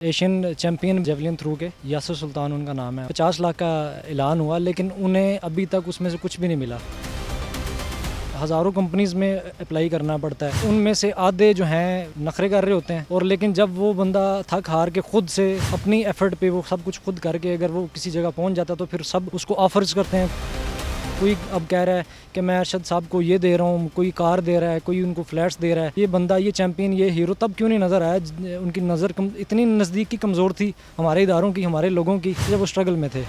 Asian champion javelin throw کے یاسر سلطان ان کا نام ہے. 50 لاکھ کا اعلان ہوا لیکن انہیں ابھی تک اس میں سے کچھ بھی نہیں ملا. ہزاروں کمپنیز میں اپلائی کرنا پڑتا ہے, ان میں سے آدھے جو ہیں نخرے کر رہے ہوتے ہیں, اور لیکن جب وہ بندہ تھک ہار کے خود سے اپنی ایفرٹ پہ وہ سب کچھ خود کر کے اگر وہ کسی جگہ پہنچ جاتا ہے تو پھر سب اس کو آفرز کرتے ہیں. کوئی اب کہہ رہا ہے کہ میں ارشد صاحب کو یہ دے رہا ہوں, کوئی کار دے رہا ہے, کوئی ان کو فلیٹس دے رہا ہے. یہ بندہ, یہ چیمپئن, یہ ہیرو تب کیوں نہیں نظر آیا؟ ان کی نظر اتنی نزدیکی کمزور تھی ہمارے اداروں کی, ہمارے لوگوں کی, جب وہ اسٹرگل میں تھے.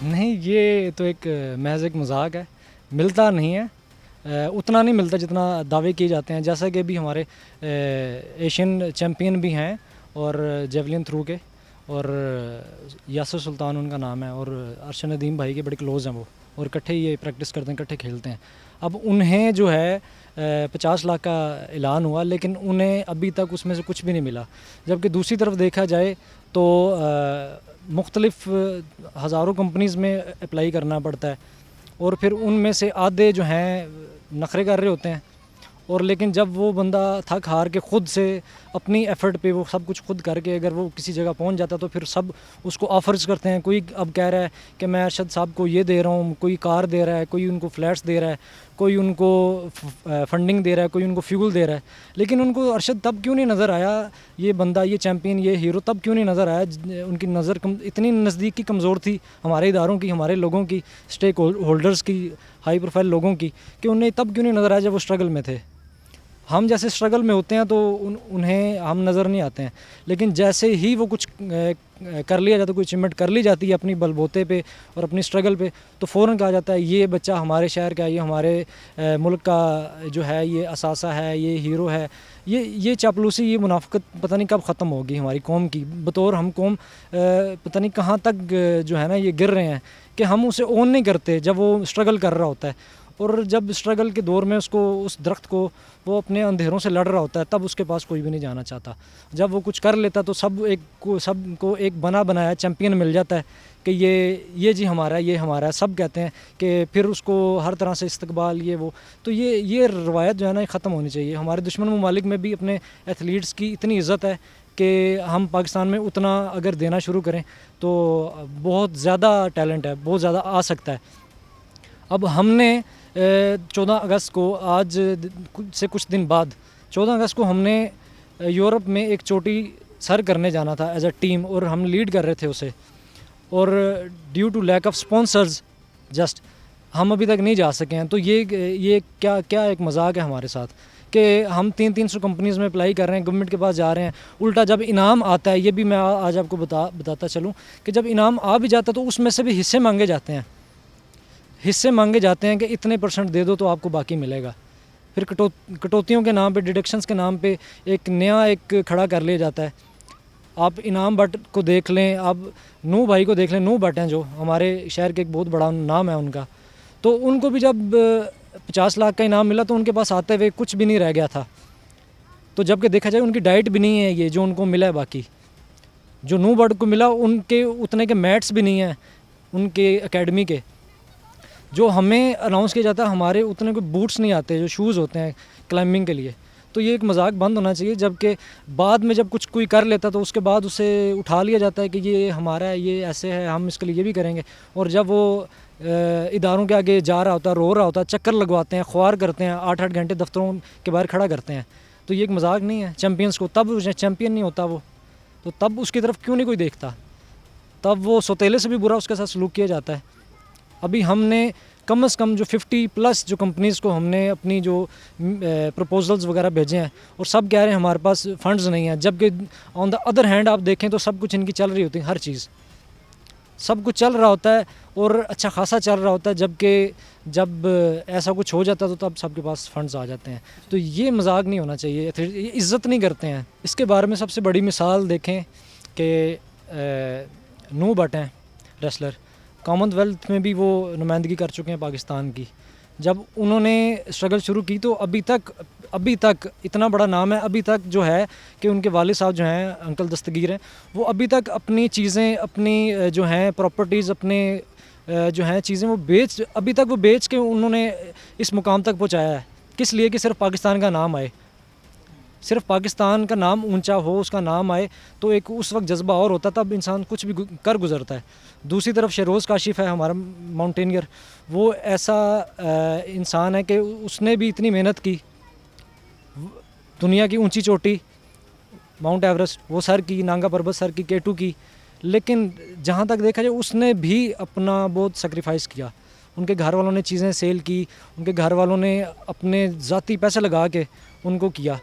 نہیں, یہ تو ایک محض ایک مذاق ہے, ملتا نہیں ہے, اتنا نہیں ملتا جتنا دعوے کیے جاتے ہیں. جیسا کہ ابھی ہمارے ایشین چیمپئن بھی ہیں اور جیولن تھرو کے, اور یاسر سلطان ان کا نام ہے, اور ارشد ندیم بھائی کے بڑے کلوز ہیں وہ, اور اکٹھے یہ پریکٹس کرتے ہیں, اکٹھے کھیلتے ہیں. اب انہیں جو ہے 50 لاکھ کا اعلان ہوا لیکن انہیں ابھی تک اس میں سے کچھ بھی نہیں ملا. جبکہ دوسری طرف دیکھا جائے تو مختلف ہزاروں کمپنیز میں اپلائی کرنا پڑتا ہے, اور پھر ان میں سے آدھے جو ہیں نخرے کر رہے ہوتے ہیں, اور لیکن جب وہ بندہ تھک ہار کے خود سے اپنی ایفرٹ پہ وہ سب کچھ خود کر کے اگر وہ کسی جگہ پہنچ جاتا ہے تو پھر سب اس کو آفرز کرتے ہیں. کوئی اب کہہ رہا ہے کہ میں ارشد صاحب کو یہ دے رہا ہوں, کوئی کار دے رہا ہے, کوئی ان کو فلیٹس دے رہا ہے, کوئی ان کو فنڈنگ دے رہا ہے, کوئی ان کو فیول دے رہا ہے. لیکن ان کو ارشد تب کیوں نہیں نظر آیا, یہ بندہ, یہ چیمپئن, یہ ہیرو تب کیوں نہیں نظر آیا؟ ان کی نظر اتنی نزدیکی کمزور تھی ہمارے اداروں کی, ہمارے لوگوں کی, اسٹیک ہولڈرز کی, ہائی پروفائل لوگوں کی, کہ انہیں تب کیوں نہیں نظر آیا جب وہ اسٹرگل میں تھے. ہم جیسے اسٹرگل میں ہوتے ہیں تو انہیں ہم نظر نہیں آتے ہیں, لیکن جیسے ہی وہ کچھ کر لیا جاتا ہے, کوئی اچیومنٹ کر لی جاتی ہے اپنی بل بوتے پہ اور اپنی اسٹرگل پہ, تو فوراً کہا جاتا ہے یہ بچہ ہمارے شہر کا, یہ ہمارے ملک کا جو ہے یہ اثاثہ ہے, یہ ہیرو ہے. یہ چاپلوسی, یہ منافقت پتہ نہیں کب ختم ہوگی ہماری قوم کی. بطور ہم قوم پتہ نہیں کہاں تک جو ہے نا یہ گر رہے ہیں کہ ہم اسے اون نہیں کرتے جب وہ اسٹرگل کر رہا ہوتا ہے. اور جب اسٹرگل کے دور میں اس درخت کو وہ اپنے اندھیروں سے لڑ رہا ہوتا ہے تب اس کے پاس کوئی بھی نہیں جانا چاہتا. جب وہ کچھ کر لیتا تو سب کو ایک بنا بنایا چیمپئن مل جاتا ہے کہ یہ جی ہمارا ہے, یہ ہمارا ہے. سب کہتے ہیں کہ پھر اس کو ہر طرح سے استقبال, یہ وہ. تو یہ روایت جو ہے نا یہ ختم ہونی چاہیے. ہمارے دشمن ممالک میں بھی اپنے ایتھلیٹس کی اتنی عزت ہے کہ ہم پاکستان میں اتنا اگر دینا شروع کریں تو بہت زیادہ ٹیلنٹ ہے, بہت زیادہ آ سکتا ہے. اب ہم نے 14 اگست کو, آج سے کچھ دن بعد 14 اگست کو ہم نے یورپ میں ایک چوٹی سر کرنے جانا تھا ایز اے ٹیم, اور ہم لیڈ کر رہے تھے اسے, اور due to lack of sponsors just ہم ابھی تک نہیں جا سکے ہیں. تو یہ کیا ایک مذاق ہے ہمارے ساتھ کہ ہم 300 کمپنیز میں اپلائی کر رہے ہیں, گورنمنٹ کے پاس جا رہے ہیں. الٹا جب انعام آتا ہے, یہ بھی میں آج آپ کو بتاتا چلوں کہ جب انعام آ بھی جاتا ہے تو اس میں سے بھی حصے مانگے جاتے ہیں کہ اتنے % دے دو تو آپ کو باقی ملے گا. پھر کٹوتیوں کے نام پہ, ڈیڈکشنز کے نام پہ ایک نیا کھڑا کر لیا جاتا ہے. آپ انعام بٹ کو دیکھ لیں, آپ نو بھائی کو دیکھ لیں, نو بٹ ہیں جو ہمارے شہر کے ایک بہت بڑا نام ہے ان کا. تو ان کو بھی جب 50 لاکھ کا انعام ملا تو ان کے پاس آتے ہوئے کچھ بھی نہیں رہ گیا تھا. تو جب کہ دیکھا جائے ان کی ڈائٹ بھی نہیں ہے یہ جو ان کو ملا ہے. باقی جو نو بٹ کو ملا ان کے اتنے کے میٹس بھی نہیں ہیں ان کے اکیڈمی کے. جو ہمیں اناؤنس کیا جاتا ہے ہمارے اتنے کوئی بوٹس نہیں آتے جو شوز ہوتے ہیں کلائمبنگ کے لیے. تو یہ ایک مذاق بند ہونا چاہیے. جبکہ بعد میں جب کچھ کوئی کر لیتا تو اس کے بعد اسے اٹھا لیا جاتا ہے کہ یہ ہمارا ہے, یہ ایسے ہے, ہم اس کے لیے یہ بھی کریں گے. اور جب وہ اداروں کے آگے جا رہا ہوتا ہے, رو رہا ہوتا ہے, چکر لگواتے ہیں, خوار کرتے ہیں, 8 گھنٹے دفتروں کے باہر کھڑا کرتے ہیں, تو یہ ایک مذاق نہیں ہے چیمپئنس کو. تب چیمپئن نہیں ہوتا وہ, تو تب اس کی طرف کیوں نہیں کوئی دیکھتا؟ تب وہ سوتیلے سے بھی برا اس کے ساتھ سلوک کیا جاتا ہے. ابھی ہم نے کم از کم جو 50+ جو کمپنیز کو ہم نے اپنی جو پروپوزلز وغیرہ بھیجے ہیں, اور سب کہہ رہے ہیں ہمارے پاس فنڈز نہیں ہیں. جبکہ آن دا ادر ہینڈ آپ دیکھیں تو سب کچھ ان کی چل رہی ہوتی ہے, ہر چیز سب کچھ چل رہا ہوتا ہے اور اچھا خاصا چل رہا ہوتا ہے. جبکہ جب ایسا کچھ ہو جاتا ہے تو تب سب کے پاس فنڈز آ جاتے ہیں. تو یہ مذاق نہیں ہونا چاہیے, یہ عزت نہیں کرتے ہیں. اس کے بارے میں سب سے بڑی مثال دیکھیں کہ نو بٹ ہیں ریسلر, کامن ویلتھ میں بھی وہ نمائندگی کر چکے ہیں پاکستان کی. جب انہوں نے اسٹرگل شروع کی تو ابھی تک اتنا بڑا نام ہے, ابھی تک جو ہے کہ ان کے والد صاحب جو ہیں انکل دستگیر ہیں, وہ ابھی تک اپنی چیزیں, اپنی جو ہیں پراپرٹیز, اپنے جو ہیں چیزیں وہ ابھی تک وہ بیچ کے انہوں نے اس مقام تک پہنچایا ہے. کس لیے؟ کہ صرف پاکستان کا نام آئے, صرف پاکستان کا نام اونچا ہو, اس کا نام آئے تو ایک اس وقت جذبہ اور ہوتا, تب انسان کچھ بھی کر گزرتا ہے. دوسری طرف شہروز کاشف ہے ہمارا ماؤنٹینئر, وہ ایسا انسان ہے کہ اس نے بھی اتنی محنت کی, دنیا کی اونچی چوٹی ماؤنٹ ایوریسٹ وہ سر کی, نانگا پربت سر کی, K2 کی, لیکن جہاں تک دیکھا جائے اس نے بھی اپنا بہت سیکریفائس کیا. ان کے گھر والوں نے چیزیں سیل کی, ان کے گھر والوں نے اپنے ذاتی پیسے لگا کے ان کو کیا.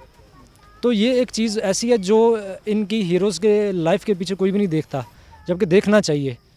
تو یہ ایک چیز ایسی ہے جو ان کی ہیروز کے لائف کے پیچھے کوئی بھی نہیں دیکھتا, جبکہ دیکھنا چاہیے.